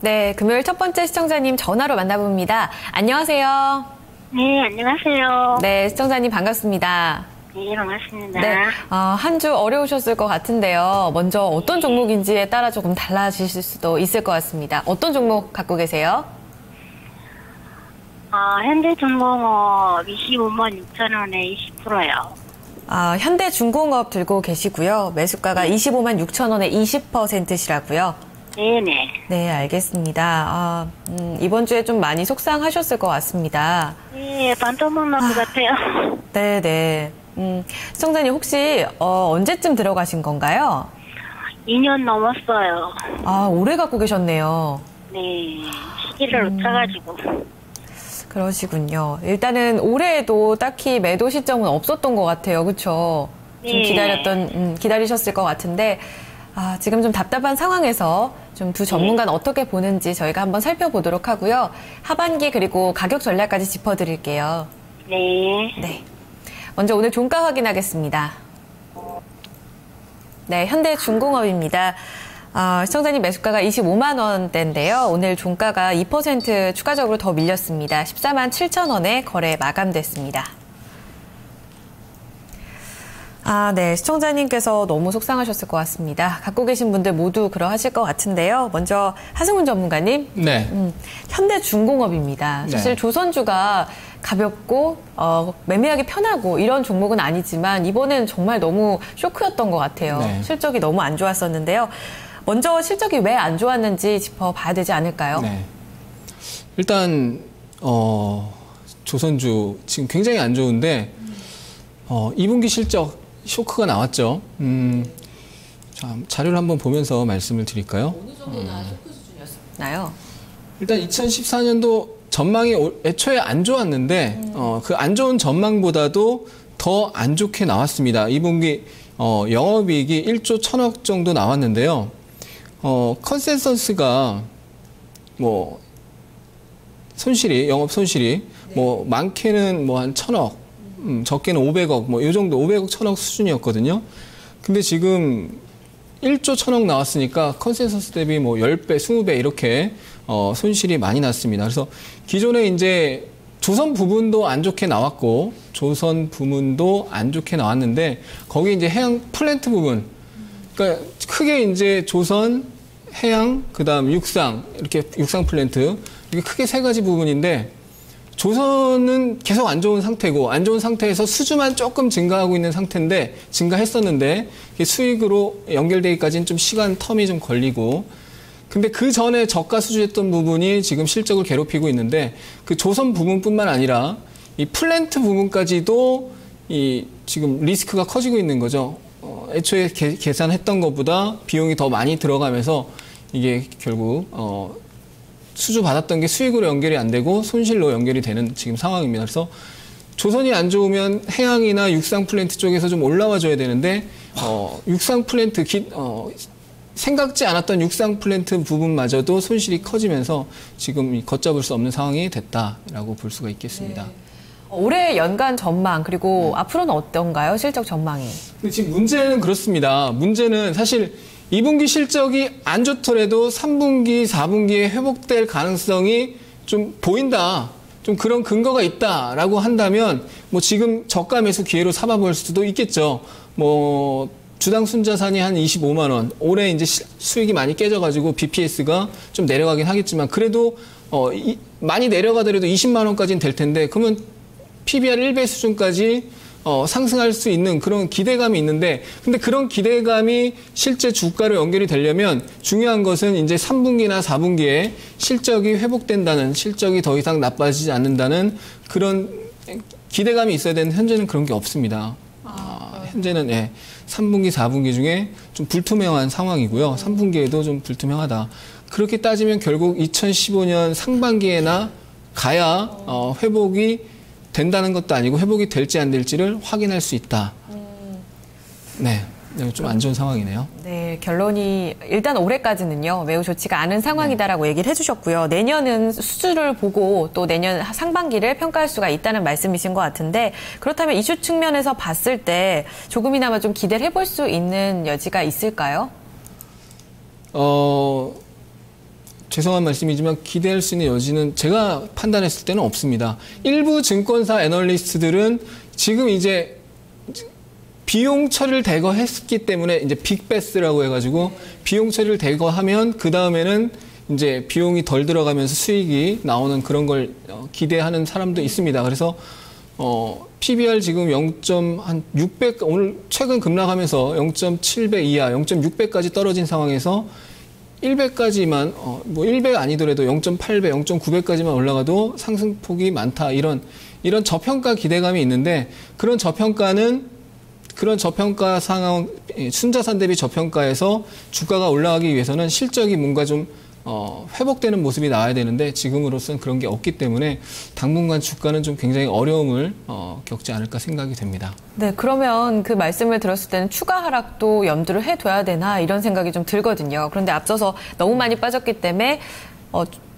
네, 금요일 첫 번째 시청자님 전화로 만나봅니다. 안녕하세요. 네, 안녕하세요. 네, 시청자님 반갑습니다. 네, 반갑습니다. 네, 한 주 어려우셨을 것 같은데요. 먼저 어떤 종목인지에 따라 조금 달라지실 수도 있을 것 같습니다. 어떤 종목 갖고 계세요? 현대중공업 25만 6천 원에 20%요. 현대중공업 들고 계시고요. 매수가가 25만 6천 원에 20%시라고요. 네네. 네, 알겠습니다. 이번 주에 좀 많이 속상하셨을 것 같습니다. 네, 반토막 난 것 같아요. 네네. 시청자님 혹시 언제쯤 들어가신 건가요? 2년 넘었어요. 오래 갖고 계셨네요. 네, 시기를 놓쳐가지고. 그러시군요. 일단은 올해에도 딱히 매도 시점은 없었던 것 같아요. 그렇죠? 좀 네. 기다리셨을 것 같은데 지금 좀 답답한 상황에서 좀 두 전문가는 어떻게 보는지 저희가 한번 살펴보도록 하고요. 하반기 그리고 가격 전략까지 짚어드릴게요. 네. 네. 먼저 오늘 종가 확인하겠습니다. 네, 현대중공업입니다. 시청자님 매수가가 25만 원대인데요. 오늘 종가가 2% 추가적으로 더 밀렸습니다. 14만 7천 원에 거래 마감됐습니다. 네. 시청자님께서 너무 속상하셨을 것 같습니다. 갖고 계신 분들 모두 그러하실 것 같은데요. 먼저 하승훈 전문가님. 네. 현대중공업입니다. 사실 네. 조선주가 가볍고 매매하기 편하고 이런 종목은 아니지만 이번엔 정말 너무 쇼크였던 것 같아요. 네. 실적이 너무 안 좋았었는데요. 먼저 실적이 왜 안 좋았는지 짚어봐야 되지 않을까요? 네. 일단 조선주 지금 굉장히 안 좋은데 2분기 실적 쇼크가 나왔죠. 자, 자료를 한번 보면서 말씀을 드릴까요? 어느 정도나 쇼크 수준이었나요? 일단 2014년도 전망이 애초에 안 좋았는데 그 안 좋은 전망보다도 더 안 좋게 나왔습니다. 2분기 영업이익이 1조 1천억 정도 나왔는데요. 컨센서스가 뭐 손실이 영업 손실이 뭐 많게는 뭐 한 1천억, 적게는 500억 뭐 이 정도 500억 1천억 수준이었거든요. 근데 지금 1조 1천억 나왔으니까 컨센서스 대비 뭐 10배, 20배 이렇게 손실이 많이 났습니다. 그래서 기존에 이제 조선 부분도 안 좋게 나왔고 조선 부문도 안 좋게 나왔는데 거기 이제 해양 플랜트 부분 그러니까 크게 이제 조선, 해양, 그다음 육상 이렇게 육상 플랜트 이게 크게 세 가지 부분인데 조선은 계속 안 좋은 상태고 안 좋은 상태에서 수주만 조금 증가하고 있는 상태인데 증가했었는데 이게 수익으로 연결되기까지는 좀 시간 텀이 좀 걸리고 근데 그 전에 저가 수주했던 부분이 지금 실적을 괴롭히고 있는데 그 조선 부분뿐만 아니라 이 플랜트 부분까지도 이 지금 리스크가 커지고 있는 거죠. 애초에 계산했던 것보다 비용이 더 많이 들어가면서 이게 결국 수주 받았던 게 수익으로 연결이 안 되고 손실로 연결이 되는 지금 상황입니다. 그래서 조선이 안 좋으면 해양이나 육상 플랜트 쪽에서 좀 올라와 줘야 되는데 육상 플랜트 생각지 않았던 육상 플랜트 부분마저도 손실이 커지면서 지금 걷잡을 수 없는 상황이 됐다라고 볼 수가 있겠습니다. 네. 올해 연간 전망 그리고 앞으로는 어떤가요? 실적 전망이. 근데 지금 문제는 그렇습니다. 문제는 사실 2분기 실적이 안 좋더라도 3분기, 4분기에 회복될 가능성이 좀 보인다. 좀 그런 근거가 있다라고 한다면 뭐 지금 저가 매수 기회로 삼아볼 수도 있겠죠. 뭐 주당 순자산이 한 25만 원. 올해 이제 수익이 많이 깨져가지고 BPS가 좀 내려가긴 하겠지만 그래도 많이 내려가더라도 20만 원까지는 될 텐데 그러면 PBR 1배 수준까지 상승할 수 있는 그런 기대감이 있는데 근데 그런 기대감이 실제 주가로 연결이 되려면 중요한 것은 이제 3분기나 4분기에 실적이 회복된다는 실적이 더 이상 나빠지지 않는다는 그런 기대감이 있어야 되는데 현재는 그런 게 없습니다. 현재는 3분기, 4분기 중에 좀 불투명한 상황이고요. 3분기에도 좀 불투명하다. 그렇게 따지면 결국 2015년 상반기에나 가야 회복이 된다는 것도 아니고 회복이 될지 안 될지를 확인할 수 있다. 네. 좀 안 좋은 상황이네요. 네, 결론이 일단 올해까지는요 매우 좋지가 않은 상황이다라고 얘기를 해주셨고요. 내년은 수주를 보고 또 내년 상반기를 평가할 수가 있다는 말씀이신 것 같은데 그렇다면 이슈 측면에서 봤을 때 조금이나마 좀 기대를 해볼 수 있는 여지가 있을까요? 죄송한 말씀이지만 기대할 수 있는 여지는 제가 판단했을 때는 없습니다. 일부 증권사 애널리스트들은 지금 이제 비용 처리를 대거했기 때문에 이제 빅베스라고 해가지고 비용 처리를 대거하면 그 다음에는 이제 비용이 덜 들어가면서 수익이 나오는 그런 걸 기대하는 사람도 있습니다. 그래서 PBR 지금 0.6배 오늘 최근 급락하면서 0.7배 이하, 0.6배까지 떨어진 상황에서 1배까지만 뭐 1배 아니더라도 0.8배, 0.9배까지만 올라가도 상승폭이 많다. 이런 저평가 기대감이 있는데 그런 저평가 상황 순자산 대비 저평가에서 주가가 올라가기 위해서는 실적이 뭔가 좀 회복되는 모습이 나와야 되는데 지금으로서는 그런 게 없기 때문에 당분간 주가는 좀 굉장히 어려움을 겪지 않을까 생각이 됩니다. 네, 그러면 그 말씀을 들었을 때는 추가 하락도 염두를 해둬야 되나 이런 생각이 좀 들거든요. 그런데 앞서서 너무 많이 빠졌기 때문에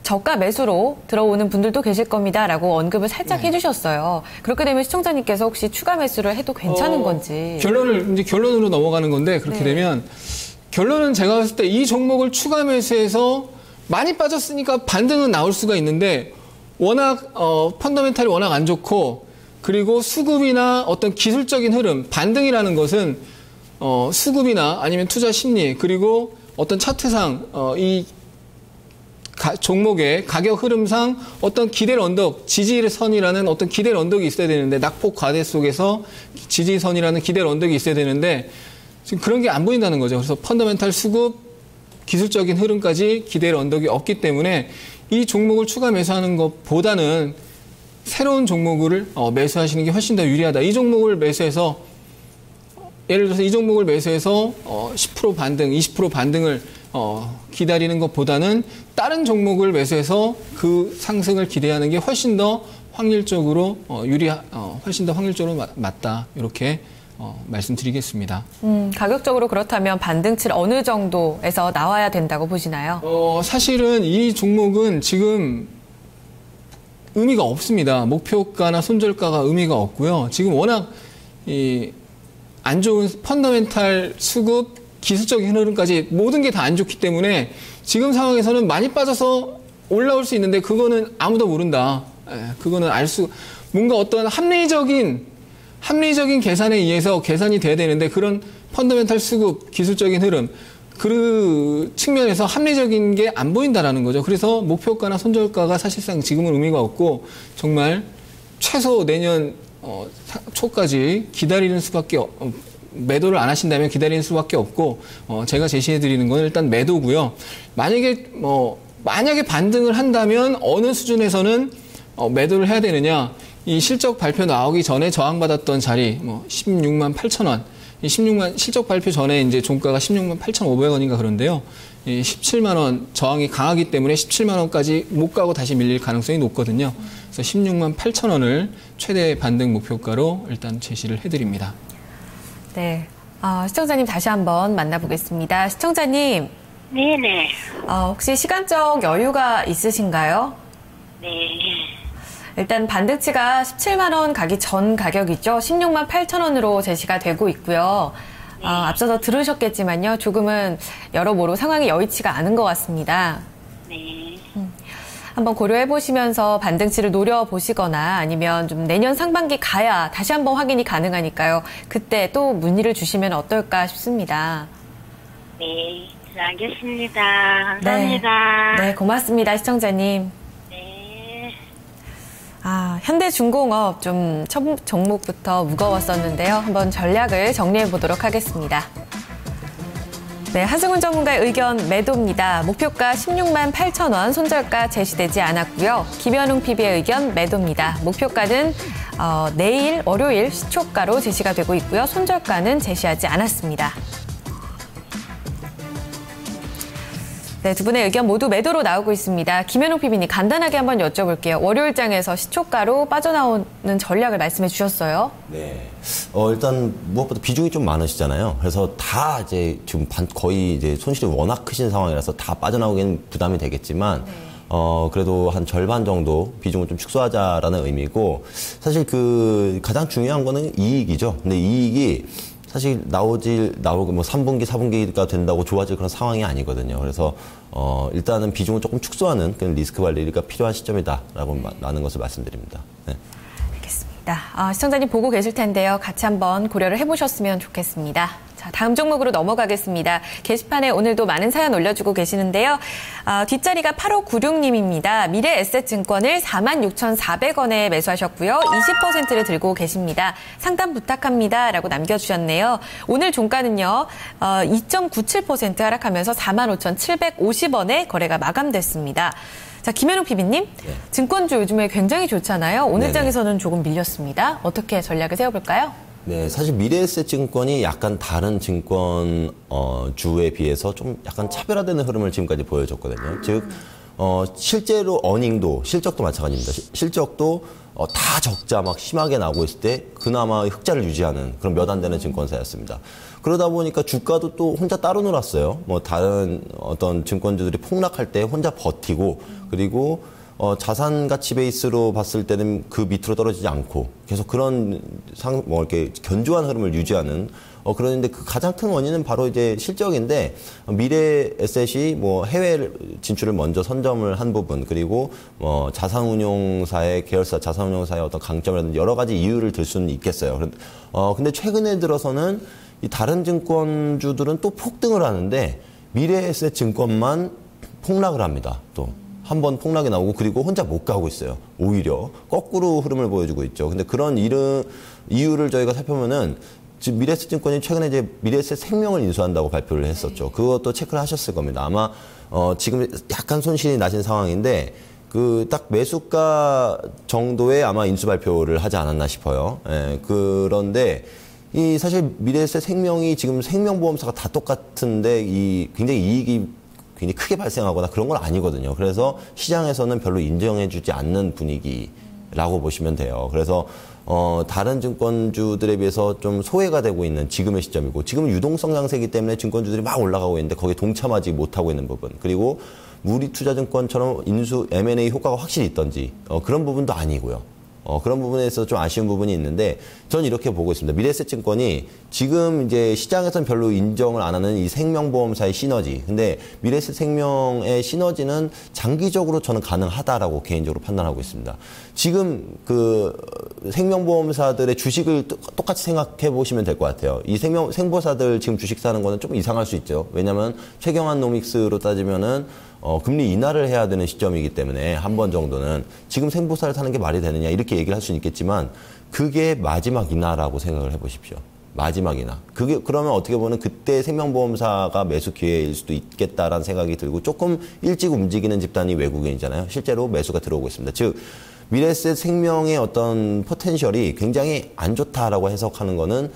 저가 매수로 들어오는 분들도 계실 겁니다라고 언급을 살짝 해주셨어요. 그렇게 되면 시청자님께서 혹시 추가 매수를 해도 괜찮은 건지. 결론으로 넘어가는 건데 그렇게 되면 결론은 제가 봤을 때 이 종목을 추가 매수해서 많이 빠졌으니까 반등은 나올 수가 있는데 워낙 펀더멘탈이 워낙 안 좋고 그리고 수급이나 어떤 기술적인 흐름, 반등이라는 것은 수급이나 아니면 투자 심리 그리고 어떤 차트상 이 종목의 가격 흐름상 어떤 기대를 언덕, 지지선이라는 어떤 기대를 언덕이 있어야 되는데 낙폭 과대 속에서 지지선이라는 기대를 언덕이 있어야 되는데 지금 그런 게 안 보인다는 거죠. 그래서 펀더멘탈 수급, 기술적인 흐름까지 기대를 언덕이 없기 때문에 이 종목을 추가 매수하는 것보다는 새로운 종목을 매수하시는 게 훨씬 더 유리하다. 이 종목을 매수해서 예를 들어서 이 종목을 매수해서 10% 반등, 20% 반등을 기다리는 것보다는 다른 종목을 매수해서 그 상승을 기대하는 게 훨씬 더 확률적으로 훨씬 더 확률적으로 맞다. 이렇게 말씀드리겠습니다. 가격적으로 그렇다면 반등치 어느 정도에서 나와야 된다고 보시나요? 사실은 이 종목은 지금 의미가 없습니다. 목표가나 손절가가 의미가 없고요. 지금 워낙 안 좋은 펀더멘탈 수급, 기술적인 흐름까지 모든 게 다 안 좋기 때문에 지금 상황에서는 많이 빠져서 올라올 수 있는데 그거는 아무도 모른다. 그거는 뭔가 어떤 합리적인 계산에 의해서 계산이 돼야 되는데 그런 펀더멘탈 수급, 기술적인 흐름 그 측면에서 합리적인 게 안 보인다라는 거죠. 그래서 목표가나 손절가가 사실상 지금은 의미가 없고 정말 최소 내년 초까지 기다리는 수밖에 매도를 안 하신다면 기다리는 수밖에 없고 제가 제시해드리는 건 일단 매도고요. 만약에 반등을 한다면 어느 수준에서는 매도를 해야 되느냐? 이 실적 발표 나오기 전에 저항받았던 자리 16만 8천 원. 이 실적 발표 전에 이제 종가가 16만 8,500원인가 그런데요. 이 17만 원 저항이 강하기 때문에 17만 원까지 못 가고 다시 밀릴 가능성이 높거든요. 그래서 16만 8천 원을 최대 반등 목표가로 일단 제시를 해드립니다. 네, 시청자님 다시 한번 만나보겠습니다. 시청자님. 네네. 혹시 시간적 여유가 있으신가요? 네. 일단 반등치가 17만 원 가기 전 가격이죠. 16만 8천 원으로 제시가 되고 있고요. 앞서서 들으셨겠지만요. 조금은 여러모로 상황이 여의치가 않은 것 같습니다. 네. 한번 고려해 보시면서 반등치를 노려보시거나 아니면 좀 내년 상반기 가야 다시 한번 확인이 가능하니까요. 그때 또 문의를 주시면 어떨까 싶습니다. 네. 알겠습니다. 감사합니다. 네, 고맙습니다. 시청자님. 현대중공업 좀 첫 종목부터 무거웠었는데요. 한번 전략을 정리해 보도록 하겠습니다. 네, 하승훈 전문가의 의견 매도입니다. 목표가 16만 8천 원, 손절가 제시되지 않았고요. 김현웅 PB의 의견 매도입니다. 목표가는 내일 월요일 시초가로 제시가 되고 있고요. 손절가는 제시하지 않았습니다. 네, 두 분의 의견 모두 매도로 나오고 있습니다. 김현웅 PB님 간단하게 한번 여쭤볼게요. 월요일장에서 시초가로 빠져나오는 전략을 말씀해 주셨어요. 네. 일단 무엇보다 비중이 좀 많으시잖아요. 그래서 다 이제 지금 거의 이제 손실이 워낙 크신 상황이라서 다 빠져나오기는 부담이 되겠지만, 그래도 한 절반 정도 비중을 좀 축소하자라는 의미고, 사실 가장 중요한 거는 이익이죠. 근데 이익이 사실 나오고 뭐 3분기, 4분기가 된다고 좋아질 그런 상황이 아니거든요. 그래서 일단은 비중을 조금 축소하는 그런 리스크 관리가 필요한 시점이다라고 하는 것을 말씀드립니다. 네. 알겠습니다. 시청자님 보고 계실 텐데요. 같이 한번 고려를 해보셨으면 좋겠습니다. 자, 다음 종목으로 넘어가겠습니다. 게시판에 오늘도 많은 사연 올려주고 계시는데요. 뒷자리가 8596님입니다. 미래에셋증권을 46,400원에 매수하셨고요. 20%를 들고 계십니다. 상담 부탁합니다. 라고 남겨주셨네요. 오늘 종가는요. 2.97% 하락하면서 45,750원에 거래가 마감됐습니다. 자, 김현욱 PB님, 네. 증권주 요즘에 굉장히 좋잖아요. 오늘 장에서는 조금 밀렸습니다. 어떻게 전략을 세워볼까요? 네, 사실 미래에셋증권이 약간 다른 증권 주에 비해서 좀 약간 차별화되는 흐름을 지금까지 보여줬거든요. 즉 실제로 어닝도 실적도 마찬가지입니다. 실적도 다 적자 막 심하게 나오고 있을 때 그나마 흑자를 유지하는 그런 몇 안 되는 증권사였습니다. 그러다 보니까 주가도 또 혼자 따로 놀았어요. 뭐 다른 어떤 증권주들이 폭락할 때 혼자 버티고 그리고 자산 가치 베이스로 봤을 때는 그 밑으로 떨어지지 않고 계속 그런 이렇게 견조한 흐름을 유지하는 그런데 그 가장 큰 원인은 바로 이제 실적인데 미래에셋이 뭐 해외 진출을 먼저 선점을 한 부분 그리고 자산운용사의 계열사 자산운용사의 어떤 강점이라든지 여러 가지 이유를 들 수는 있겠어요. 근데 최근에 들어서는 이 다른 증권주들은 또 폭등을 하는데 미래에셋 증권만 폭락을 합니다. 또. 한 번 폭락이 나오고 그리고 혼자 못 가고 있어요. 오히려 거꾸로 흐름을 보여주고 있죠. 근데 그런 이유를 저희가 살펴보면은 지금 미래에셋증권이 최근에 이제 미래에셋 생명을 인수한다고 발표를 했었죠. 그것도 체크를 하셨을 겁니다. 아마 지금 약간 손실이 나신 상황인데 그 딱 매수가 정도의 아마 인수 발표를 하지 않았나 싶어요. 예, 그런데 이 사실 미래에셋 생명이 지금 생명보험사가 다 똑같은데 이 굉장히 이익이 굉장히 크게 발생하거나 그런 건 아니거든요. 그래서 시장에서는 별로 인정해주지 않는 분위기라고 보시면 돼요. 그래서 다른 증권주들에 비해서 좀 소외가 되고 있는 지금의 시점이고 지금은 유동성 양세이기 때문에 증권주들이 막 올라가고 있는데 거기에 동참하지 못하고 있는 부분 그리고 무리투자증권처럼 인수 M&A 효과가 확실히 있던지 그런 부분도 아니고요. 그런 부분에서 좀 아쉬운 부분이 있는데 저는 이렇게 보고 있습니다. 미래에셋증권이 지금 이제 시장에서는 별로 인정을 안 하는 이 생명보험사의 시너지. 근데 미래에셋생명의 시너지는 장기적으로 저는 가능하다라고 개인적으로 판단하고 있습니다. 지금 그 생명보험사들의 주식을 똑같이 생각해 보시면 될 것 같아요. 이 생보사들 지금 주식 사는 거는 좀 이상할 수 있죠. 왜냐하면 최경환 노믹스로 따지면은 금리 인하를 해야 되는 시점이기 때문에 한 번 정도는 지금 생보사를 사는 게 말이 되느냐 이렇게 얘기를 할 수는 있겠지만 그게 마지막 인하라고 생각을 해보십시오. 마지막 인하. 그러면 어떻게 보면 그때 생명보험사가 매수 기회일 수도 있겠다라는 생각이 들고 조금 일찍 움직이는 집단이 외국인이잖아요. 실제로 매수가 들어오고 있습니다. 즉 미래에셋 생명의 어떤 포텐셜이 굉장히 안 좋다라고 해석하는 거는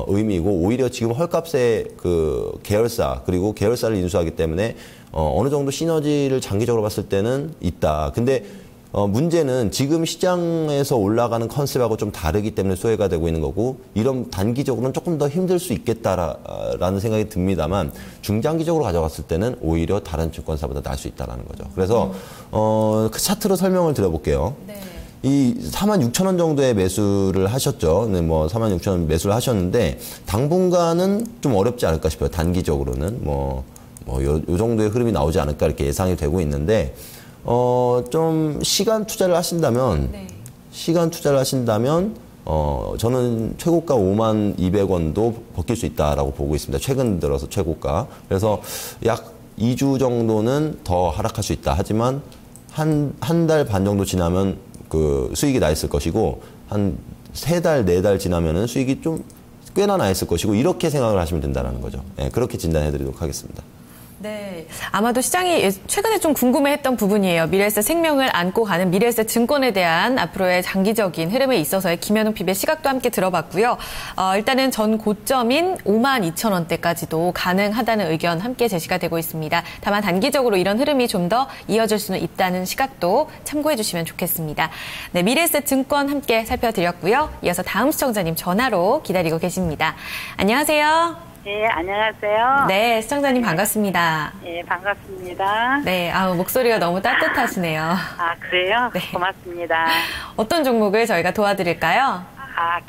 의미이고 오히려 지금 헐값의 그 계열사 그리고 계열사를 인수하기 때문에 어느 정도 시너지를 장기적으로 봤을 때는 있다. 근데 문제는 지금 시장에서 올라가는 컨셉하고 좀 다르기 때문에 소외가 되고 있는 거고 이런 단기적으로는 조금 더 힘들 수 있겠다라는 생각이 듭니다만 중장기적으로 가져갔을 때는 오히려 다른 증권사보다 나을 수 있다는 거죠. 그래서 그 차트로 설명을 드려볼게요. 네. 이 46,000원 정도의 매수를 하셨죠. 네, 뭐 46,000원 매수를 하셨는데 당분간은 좀 어렵지 않을까 싶어요. 단기적으로는 요 정도의 흐름이 나오지 않을까 이렇게 예상이 되고 있는데 좀 시간 투자를 하신다면 저는 최고가 52,200원도 벗길 수 있다라고 보고 있습니다. 최근 들어서 최고가. 그래서 약 2주 정도는 더 하락할 수 있다. 하지만 한 달 반 정도 지나면 그 수익이 나 있을 것이고 한 3달, 4달 지나면은 수익이 좀 꽤나 나 있을 것이고 이렇게 생각을 하시면 된다는 거죠. 네, 그렇게 진단해 드리도록 하겠습니다. 네, 아마도 시장이 최근에 좀 궁금해했던 부분이에요. 미래에셋 생명을 안고 가는 미래에셋 증권에 대한 앞으로의 장기적인 흐름에 있어서의 김현욱 PB의 시각도 함께 들어봤고요. 일단은 전 고점인 52,000원대까지도 가능하다는 의견 함께 제시가 되고 있습니다. 다만 단기적으로 이런 흐름이 좀 더 이어질 수는 있다는 시각도 참고해 주시면 좋겠습니다. 네, 미래에셋 증권 함께 살펴드렸고요. 이어서 다음 시청자님 전화로 기다리고 계십니다. 안녕하세요. 네, 안녕하세요. 네, 시청자님 반갑습니다. 네, 반갑습니다. 네, 목소리가 너무 따뜻하시네요. 아, 그래요? 네. 고맙습니다. 어떤 종목을 저희가 도와드릴까요?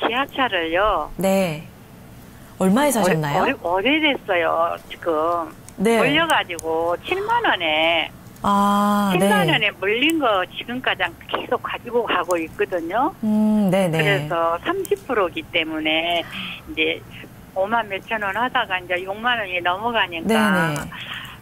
기아차를요. 네. 얼마에 사셨나요? 오래됐어요, 지금. 네. 물려가지고 7만 원에. 아, 7만 네. 원에 물린 거 지금까지 계속 가지고 가고 있거든요. 네네. 그래서 30%이기 때문에 이제 5만 몇천 원 하다가 이제 6만 원이 넘어가니까 네네.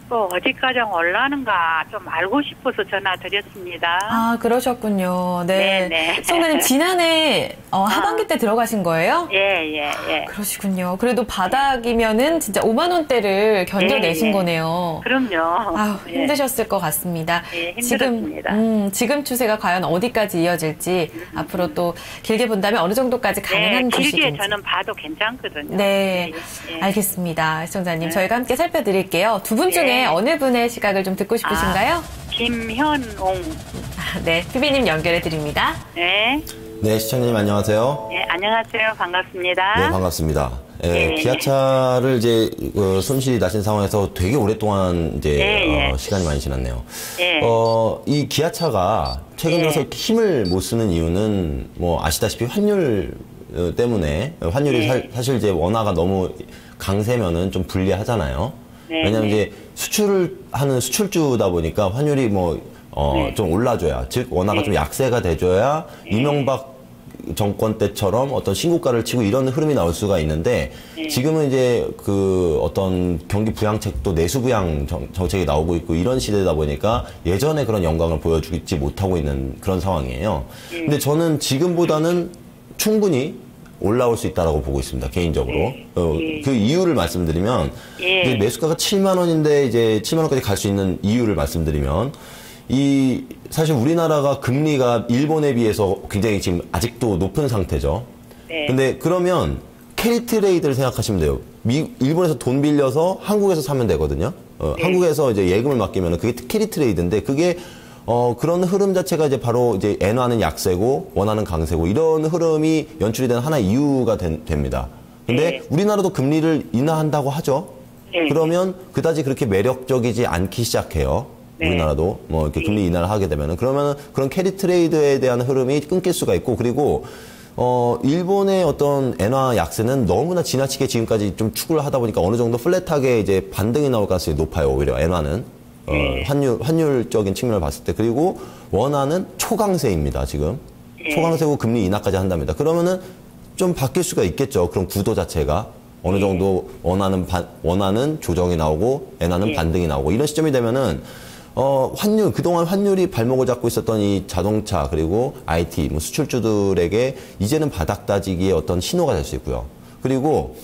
또 어디까지 올라는가 좀 알고 싶어서 전화 드렸습니다. 아, 그러셨군요. 네. 네네. 시청자님, 지난해 하반기 때 들어가신 거예요? 예. 그러시군요. 그래도 바닥이면은 진짜 5만 원대를 견뎌내신 예. 거네요. 그럼요. 아유, 예. 힘드셨을 것 같습니다. 예, 힘들었습니다. 지금 추세가 과연 어디까지 이어질지 앞으로 또 길게 본다면 어느 정도까지 가능한 길게 주식인지. 저는 봐도 괜찮거든요. 네, 예. 알겠습니다. 시청자님, 네. 저희가 함께 살펴드릴게요. 두 분 중에 네. 어느 분의 시각을 좀 듣고 싶으신가요? 김현옹. 네, PB님 연결해 드립니다. 네. 네, 시청자님 안녕하세요. 네, 안녕하세요. 반갑습니다. 네, 반갑습니다. 예, 네. 기아차를 이제 손실이 나신 상황에서 되게 오랫동안 이제 네, 시간이 많이 지났네요. 네. 이 기아차가 최근 들어서 힘을 못 쓰는 이유는 뭐 아시다시피 환율 때문에 환율이 네. 사실 이제 원화가 너무 강세면은 좀 불리하잖아요. 네, 왜냐면 네. 이제 수출을 하는 수출주다 보니까 환율이 뭐 네. 좀 올라줘야, 즉 원화가 네. 좀 약세가 돼줘야 이명박 정권 때처럼 어떤 신고가를 치고 이런 흐름이 나올 수가 있는데 지금은 이제 그 어떤 경기 부양책도 내수 부양 정책이 나오고 있고 이런 시대다 보니까 예전에 그런 영광을 보여주지 못하고 있는 그런 상황이에요. 근데 저는 지금보다는 충분히 올라올 수 있다라고 보고 있습니다, 개인적으로. 그 이유를 말씀드리면 이제 매수가가 7만 원인데 이제 7만 원까지 갈 수 있는 이유를 말씀드리면 사실 우리나라가 금리가 일본에 비해서 굉장히 지금 아직도 높은 상태죠. 네. 근데 그러면 캐리 트레이드를 생각하시면 돼요. 일본에서 돈 빌려서 한국에서 사면 되거든요. 한국에서 이제 예금을 맡기면 그게 캐리 트레이드인데 그게 그런 흐름 자체가 이제 바로 이제 엔화는 약세고 원화는 강세고 이런 흐름이 연출이 되는 하나의 이유가 됩니다. 근데 우리나라도 금리를 인하한다고 하죠. 그러면 그다지 그렇게 매력적이지 않기 시작해요. 우리나라도 뭐 이렇게 금리 인하를 하게 되면은 그러면은 그런 캐리 트레이드에 대한 흐름이 끊길 수가 있고 그리고 일본의 어떤 엔화 약세는 너무나 지나치게 지금까지 좀 추구를 하다 보니까 어느 정도 플랫하게 이제 반등이 나올 가능성이 높아요. 오히려 엔화는 환율적인 측면을 봤을 때 그리고 원화는 초강세입니다. 지금 초강세고 금리 인하까지 한답니다. 그러면은 좀 바뀔 수가 있겠죠. 그런 구도 자체가 어느 정도 원화는 조정이 나오고 엔화는 반등이 나오고 이런 시점이 되면은 그동안 환율이 발목을 잡고 있었던 이 자동차 그리고 IT 뭐 수출주들에게 이제는 바닥 다지기의 어떤 신호가 될 수 있고요. 그리고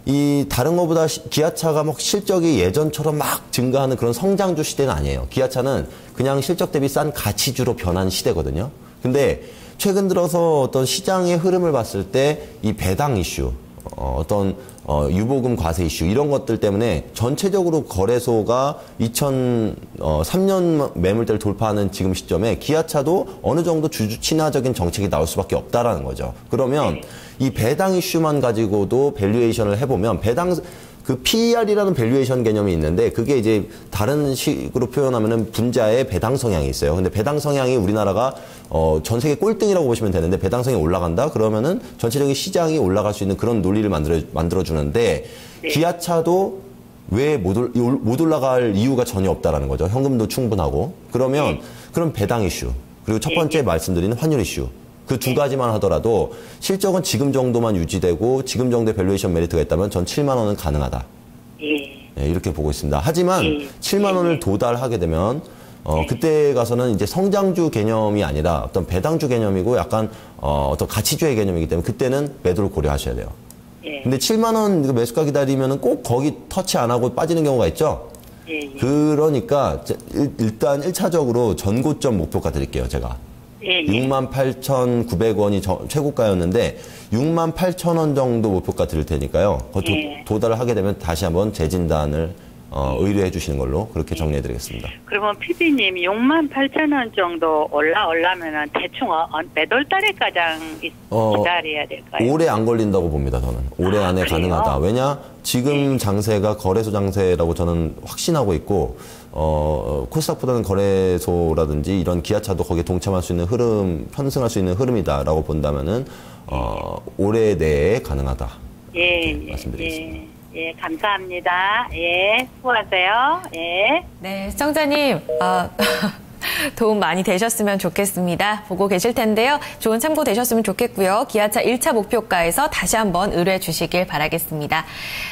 이 다른 것보다 기아차가 막 실적이 예전처럼 막 증가하는 그런 성장주 시대는 아니에요. 기아차는 그냥 실적 대비 싼 가치주로 변한 시대거든요. 근데 최근 들어서 어떤 시장의 흐름을 봤을 때 이 배당 이슈, 유보금 과세 이슈 이런 것들 때문에 전체적으로 거래소가 2003년 매물대를 돌파하는 지금 시점에 기아차도 어느 정도 주주 친화적인 정책이 나올 수밖에 없다라는 거죠. 그러면 이 배당 이슈만 가지고도 밸류에이션을 해보면 그 PER이라는 밸류에이션 개념이 있는데 그게 이제 다른 식으로 표현하면은 분자의 배당 성향이 있어요. 근데 배당 성향이 우리나라가 전 세계 꼴등이라고 보시면 되는데 배당 성향이 올라간다 그러면은 전체적인 시장이 올라갈 수 있는 그런 논리를 만들어 주는데 기아차도 왜 못 올라갈 이유가 전혀 없다라는 거죠. 현금도 충분하고 그러면 그런 배당 이슈 그리고 첫 번째 말씀드리는 환율 이슈 그 두 가지만 하더라도 실적은 지금 정도만 유지되고 지금 정도의 밸류에이션 메리트가 있다면 전 7만 원은 가능하다. 네, 이렇게 보고 있습니다. 하지만 7만 원을 도달하게 되면 그때 가서는 이제 성장주 개념이 아니라 어떤 배당주 개념이고 약간 어떤 가치주의 개념이기 때문에 그때는 매도를 고려하셔야 돼요. 근데 7만 원 매수가 기다리면은 꼭 거기 터치 안 하고 빠지는 경우가 있죠. 그러니까 일단 1차적으로 전고점 목표가 드릴게요, 제가. 68,900원이 최고가였는데 68,000원 정도 목표가 드릴 테니까요. 도달을 하게 되면 다시 한번 재진단을 의뢰해 주시는 걸로 그렇게 정리해 드리겠습니다. 그러면 PB님 68,000원 정도 올라오려면 대충 몇 월 달에 가장 기다려야 될까요? 올해 안 걸린다고 봅니다. 저는 올해 안에 그래요? 가능하다. 왜냐 지금 장세가 거래소 장세라고 저는 확신하고 있고 코스닥보다는 거래소라든지 이런 기아차도 거기에 동참할 수 있는 흐름, 편승할 수 있는 흐름이다라고 본다면은 올해 내에 가능하다. 예, 말씀드리겠습니다. 예, 감사합니다. 예, 수고하세요. 예. 네, 시청자님, 도움 많이 되셨으면 좋겠습니다. 보고 계실 텐데요. 좋은 참고 되셨으면 좋겠고요. 기아차 1차 목표가에서 다시 한번 의뢰해 주시길 바라겠습니다.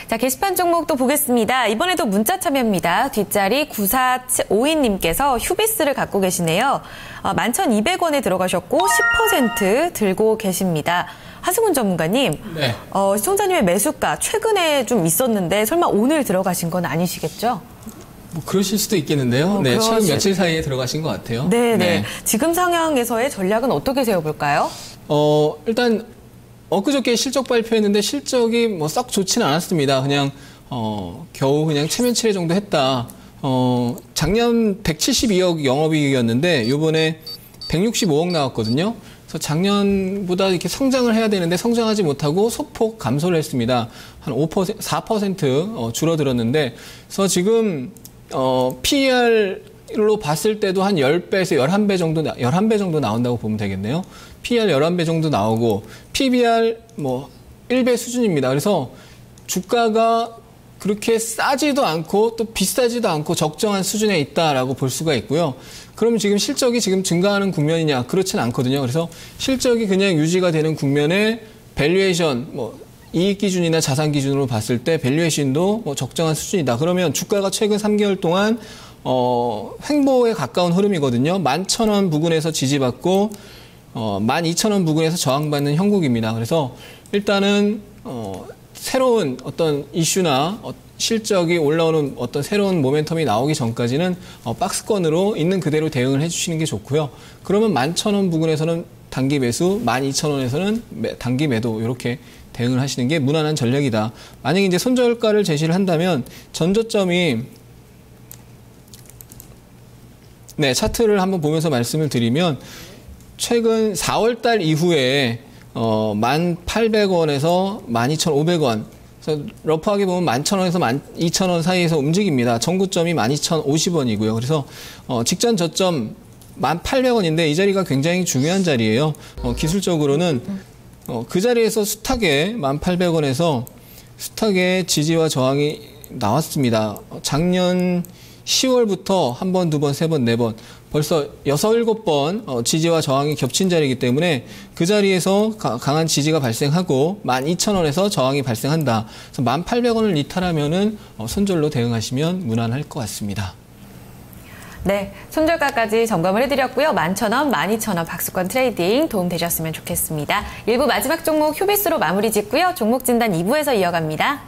자, 게시판 종목도 보겠습니다. 이번에도 문자 참여입니다. 뒷자리 9452님께서 휴비스를 갖고 계시네요. 11,200원에 들어가셨고 10% 들고 계십니다. 하승훈 전문가님, 네. 시청자님의 매수가 최근에 좀 있었는데 설마 오늘 들어가신 건 아니시겠죠? 뭐 그러실 수도 있겠는데요. 네, 최근 며칠 사이에 들어가신 것 같아요. 네. 지금 상황에서의 전략은 어떻게 세워볼까요? 일단 엊그저께 실적 발표했는데 실적이 뭐 썩 좋지는 않았습니다. 그냥 겨우 그냥 체면치레 정도 했다. 작년 172억 영업이익이었는데 이번에 165억 나왔거든요. 그래서 작년보다 이렇게 성장을 해야 되는데 성장하지 못하고 소폭 감소를 했습니다. 한 5%, 4% 줄어들었는데, 그래서 지금 PER로 봤을 때도 한 10배에서 11배 정도 나온다고 보면 되겠네요. PER 11배 정도 나오고, PBR 뭐 1배 수준입니다. 그래서 주가가 그렇게 싸지도 않고 또 비싸지도 않고 적정한 수준에 있다라고 볼 수가 있고요. 그럼 지금 실적이 지금 증가하는 국면이냐? 그렇진 않거든요. 그래서 실적이 그냥 유지가 되는 국면에 밸류에이션, 뭐 이익 기준이나 자산 기준으로 봤을 때 밸류에이션도 뭐 적정한 수준이다. 그러면 주가가 최근 3개월 동안 횡보에 가까운 흐름이거든요. 11,000원 부근에서 지지받고 12,000원 부근에서 저항받는 형국입니다. 그래서 일단은 새로운 어떤 이슈나 실적이 올라오는 어떤 새로운 모멘텀이 나오기 전까지는 박스권으로 있는 그대로 대응을 해주시는 게 좋고요. 그러면 11,000원 부근에서는 단기 매수, 12,000원에서는 단기 매도 이렇게 대응을 하시는 게 무난한 전략이다. 만약에 이제 손절가를 제시를 한다면 전저점이 차트를 한번 보면서 말씀을 드리면 최근 4월 달 이후에 1,800원에서 12,500원. 그래서 러프하게 보면 11,000원에서 12,000원 사이에서 움직입니다. 정구점이 12,050원이고요. 그래서 직전 저점 1,800원인데 이 자리가 굉장히 중요한 자리예요. 기술적으로는 그 자리에서 숱하게 1,800원에서 숱하게 지지와 저항이 나왔습니다. 작년 10월부터 한 번, 두 번, 세 번, 네 번 벌써 6, 7번 지지와 저항이 겹친 자리이기 때문에 그 자리에서 강한 지지가 발생하고 12,000원에서 저항이 발생한다. 그래서 1,800원을 이탈하면은 손절로 대응하시면 무난할 것 같습니다. 네, 손절가까지 점검을 해드렸고요. 11,000원, 12,000원 박스권 트레이딩 도움 되셨으면 좋겠습니다. 1부 마지막 종목 휴비스로 마무리 짓고요. 종목 진단 2부에서 이어갑니다.